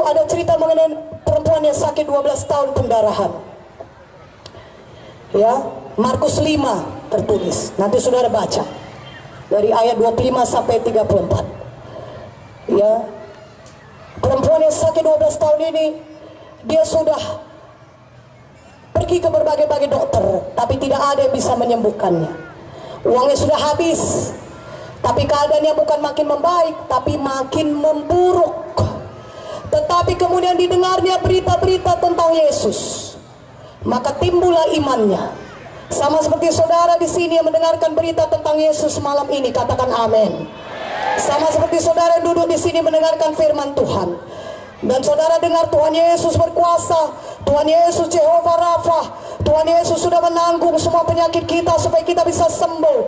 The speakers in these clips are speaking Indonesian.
ada cerita mengenai perempuan yang sakit 12 tahun pendarahan. Ya, Markus 5 tertulis. Nanti saudara baca dari ayat 25 sampai 34. Ya, perempuan yang sakit 12 tahun ini, dia sudah pergi ke berbagai-bagai dokter, tapi tidak ada yang bisa menyembuhkannya. Uangnya sudah habis, tapi keadaannya bukan makin membaik, tapi makin memburuk. Tetapi kemudian didengarnya berita-berita tentang Yesus, maka timbullah imannya. Sama seperti saudara di sini yang mendengarkan berita tentang Yesus malam ini, katakan amin. Sama seperti saudara yang duduk di sini mendengarkan firman Tuhan, dan saudara dengar Tuhan Yesus berkuasa, Tuhan Yesus Jehovah Rafa, Tuhan Yesus sudah menanggung semua penyakit kita supaya kita bisa sembuh.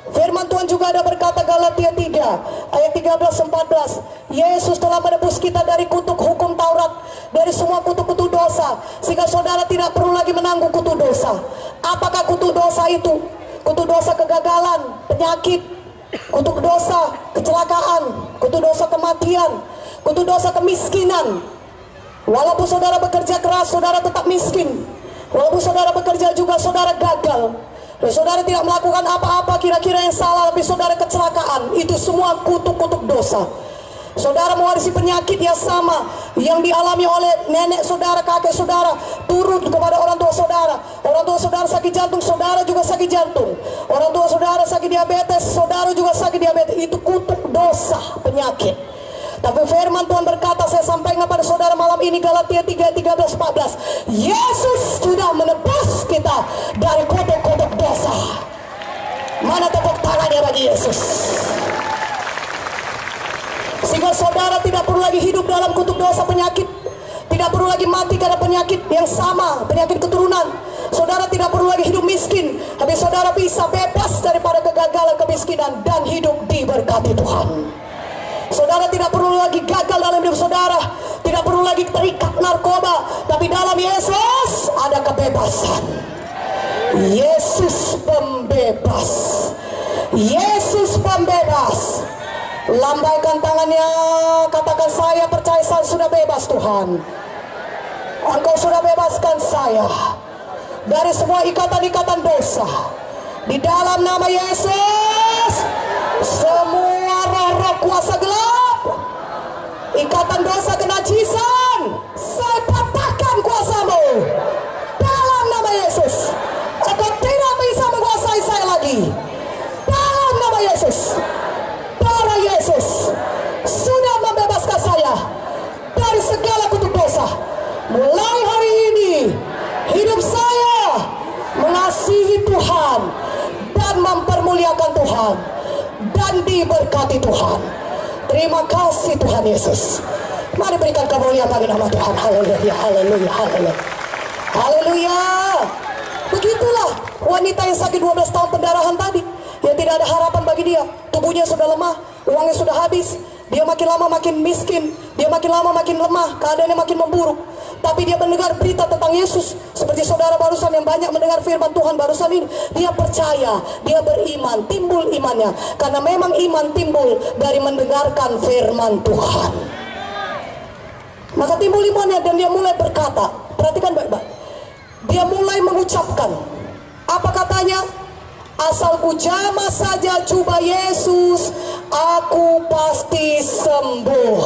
Firman Tuhan juga ada berkata Galatia 3 ayat 13-14, Yesus telah menebus kita dari kutuk hukum Taurat, dari semua kutuk-kutuk dosa, sehingga saudara tidak perlu lagi menanggung kutuk dosa. Apakah kutuk dosa itu? Kutuk dosa kegagalan, penyakit, kutuk dosa kecelakaan, kutuk dosa kematian, kutuk dosa kemiskinan. Walaupun saudara bekerja keras, saudara tetap miskin. Walaupun saudara bekerja juga, saudara gagal. Dan saudara tidak melakukan apa-apa kira-kira yang salah, tapi saudara kecelakaan. Itu semua kutuk-kutuk dosa. Saudara mewarisi penyakit yang sama yang dialami oleh nenek saudara, kakek saudara, turun kepada orang tua saudara. Orang tua saudara sakit jantung, saudara juga sakit jantung. Orang tua saudara sakit diabetes, saudara juga sakit diabetes. Itu kutuk dosa, penyakit. Tapi firman Tuhan berkata, saya sampaikan kepada saudara malam ini, Galatia 3:13-14, Yesus sudah menebus kita dari kutuk-kutuk dosa. Mana tepuk tangannya bagi Yesus? Sehingga saudara tidak perlu lagi hidup dalam kutuk dosa penyakit, tidak perlu lagi mati karena penyakit yang sama, penyakit keturunan. Saudara tidak perlu lagi hidup miskin, tapi saudara bisa bebas daripada kegagalan, kemiskinan, dan hidup diberkati Tuhan. Saudara tidak perlu lagi gagal dalam hidup saudara, tidak perlu lagi terikat narkoba, tapi dalam Yesus ada kebebasan. Yesus pembebas, Yesus pembebas. Lambaikan tangannya, katakan, saya percaya saya sudah bebas Tuhan. Engkau sudah bebaskan saya dari semua ikatan-ikatan dosa. Di dalam nama Yesus, semua roh-roh kuasa gelap, ikatan dosa kenajisan, saya patahkan kuasamu. Dalam nama Yesus, engkau tidak bisa menguasai saya lagi. Dalam nama Yesus, darah Yesus sudah membebaskan saya dari segala kutuk dosa. Mulai hari ini, hidup saya mengasihi Tuhan dan mempermuliakan Tuhan dan diberkati Tuhan. Terima kasih Tuhan Yesus. Mari berikan kemuliaan bagi nama Tuhan. Haleluya, haleluya, haleluya, haleluya. Begitulah wanita yang sakit 12 tahun pendarahan tadi, yang tidak ada harapan bagi dia. Tubuhnya sudah lemah, uangnya sudah habis, dia makin lama makin miskin, dia makin lama makin lemah, keadaannya makin memburuk. Tapi dia mendengar berita tentang Yesus, seperti saudara barusan yang banyak mendengar firman Tuhan barusan ini. Dia percaya, dia beriman, timbul imannya. Karena memang iman timbul dari mendengarkan firman Tuhan. Maka timbul imannya dan dia mulai berkata, perhatikan baik-baik, dia mulai mengucapkan, apa katanya? Asal ku jamah saja jubah Yesus, aku pasti sembuh.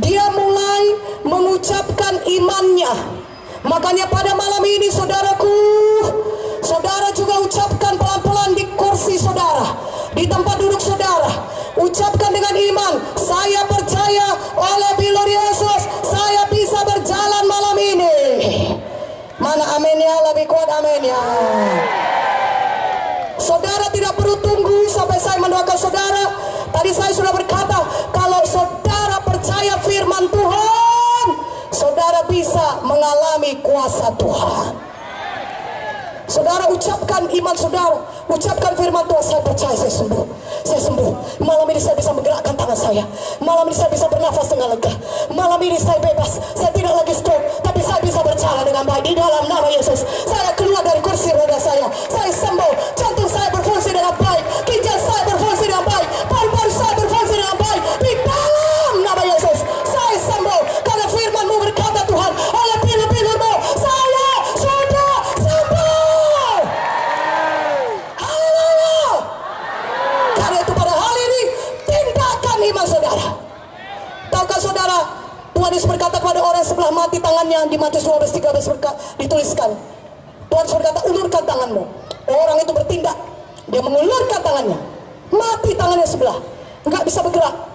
Dia mulai mengucapkan imannya. Makanya pada malam ini saudaraku, saudara juga ucapkan pelan-pelan di kursi saudara, di tempat duduk saudara. Ucapkan dengan iman, saya percaya oleh bilur Yesus, saya bisa berjalan malam ini. Mana amin ya, lebih kuat amin ya. Saudara tidak perlu tunggu sampai saya mendoakan saudara. Tadi saya sudah berkata, kalau saudara percaya firman Tuhan, saudara bisa mengalami kuasa Tuhan. Saudara ucapkan iman saudara, ucapkan firman Tuhan, saya percaya saya sembuh, saya sembuh. Malam ini saya bisa menggerakkan tangan saya, malam ini saya bisa bernafas dengan lega, malam ini saya bebas, saya tidak lagi stroke, tapi saya bisa berjalan dengan baik di dalam nama Yesus. Saya keluar dari kursi roda saya sembuh, jantung saya berfungsi dengan baik, ginjal saya berfungsi dengan baik, paru-paru saya berfungsi dengan baik, di dalam nama Yesus saya sembuh. sebelah mati tangannya. Di Matius 12:13 dituliskan, Tuhan suruh kata, ulurkan tanganmu. Orang itu bertindak, dia mengulurkan tangannya, mati tangannya sebelah, nggak bisa bergerak.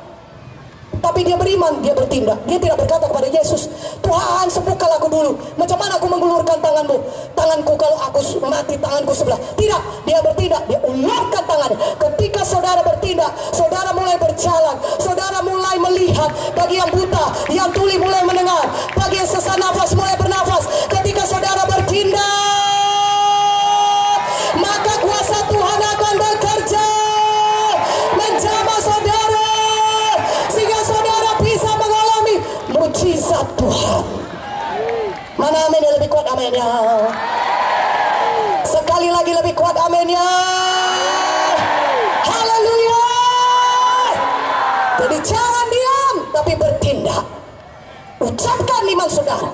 Tapi dia beriman, dia bertindak. Dia tidak berkata kepada Yesus, Tuhan sembuhkan aku dulu. Macam mana aku mengulurkan tanganmu? Tanganku kalau aku mati, tanganku sebelah. Tidak, dia bertindak, dia ulurkan tangannya. Ketika saudara bertindak, saudara mulai berjalan, saudara mulai melihat. Bagi yang buta, yang tuli mulai mendengar, bagi yang sesak nafas mulai bernafas. Ketika saudara bertindak, maka kuasa Tuhan akan bekerja menjamah saudara, sehingga saudara bisa mengalami mujizat Tuhan. Mana amin yang lebih kuat aminnya? Sekali lagi lebih kuat aminnya. Haleluya. Jadi jangan diam, tapi bertindak. Ucapkan iman saudara.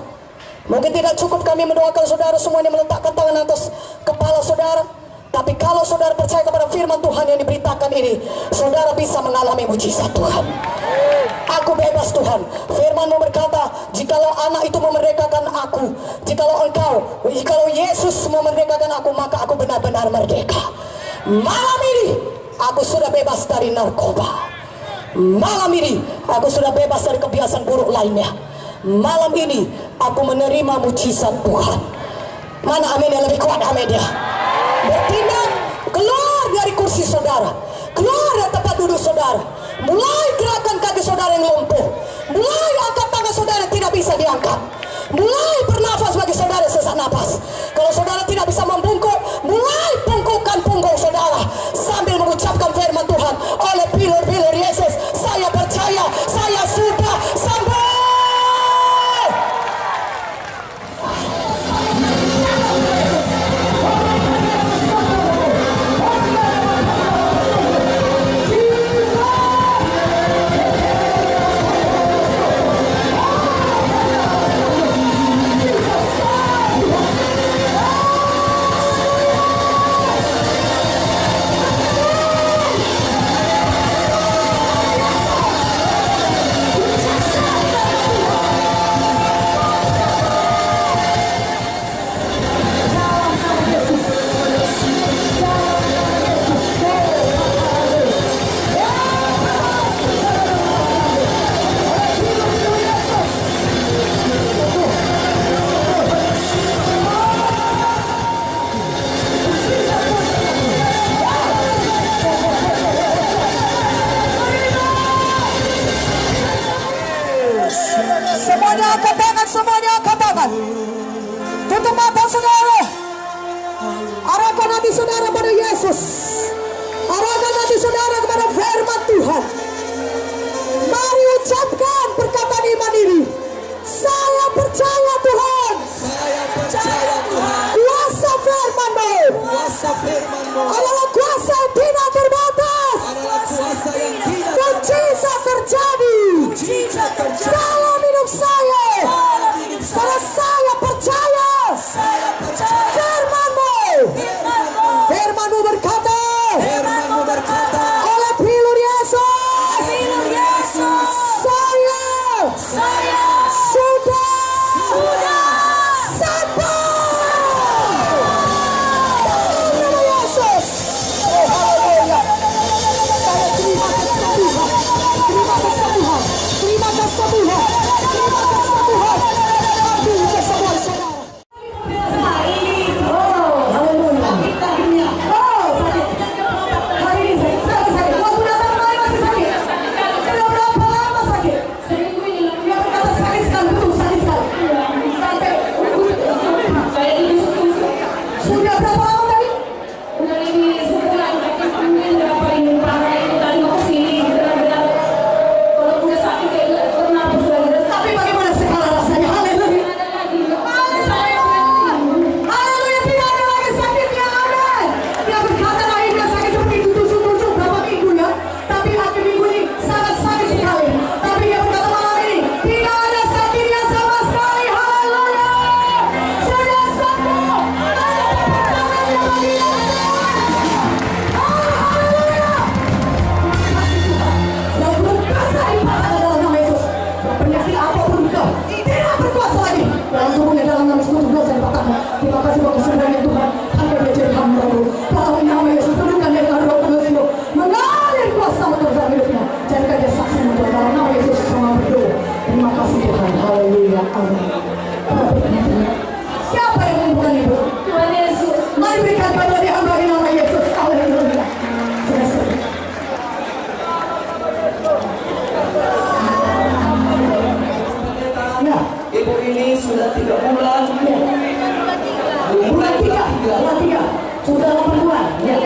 Mungkin tidak cukup kami mendoakan saudara semuanya meletakkan tangan atas kepala saudara, tapi kalau saudara percaya kepada firman Tuhan yang diberitakan ini, saudara bisa mengalami mujizat Tuhan. Aku bebas Tuhan. Firman-Mu berkata, jikalau anak itu memerdekakan aku, jikalau Yesus memerdekakan aku, maka aku benar-benar merdeka. Malam ini aku sudah bebas dari narkoba. Malam ini aku sudah bebas dari kebiasaan buruk lainnya. Malam ini aku menerima mujizat Tuhan. Mana amin yang lebih kuat amin ya? Bertindak, keluar dari kursi saudara, keluar dari tempat duduk saudara, mulai gerakan kaki saudara yang lumpuh, mulai angkat tangan saudara yang tidak bisa diangkat, mulai bernafas bagi saudara sesak nafas. Kalau saudara tidak bisa membungkuk, mulai bungkukkan punggung saudara sambil mengucapkan firman Tuhan. Oleh pilur-pilur Yesus, saya percaya, saya sudah sembuh. Semuanya angkat tangan. Tutup mata saudara. Arahkan hati saudara pada Yesus. Arahkan hati saudara kepada firman Tuhan. Mari ucapkan perkataan iman ini. Saya percaya Tuhan. Saya percaya Tuhan. Kuasa firman-Mu. Kuasa firman-Mu adalah kuasa yang tidak terbatas. adalah kuasa yang tidak Mujizat terjadi. mujizat terjadi Dalam hidup saya. dalam hidup Karena saya percaya. Saya percaya Firman-Mu. firman-Mu. Firman-Mu berkata, Firman-Mu berkata, oleh pilur Yesus, pilur Yesus, saya saya Siapa yang menyembuhkan ibu? Tuhan Yesus. Mari berikan pada di hamba di nama Yesus. Haleluya. Ya, Ibu ini sudah 3 bulan. bulan tiga. Sudah 8 bulan. Ya.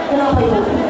Kenapa ibu?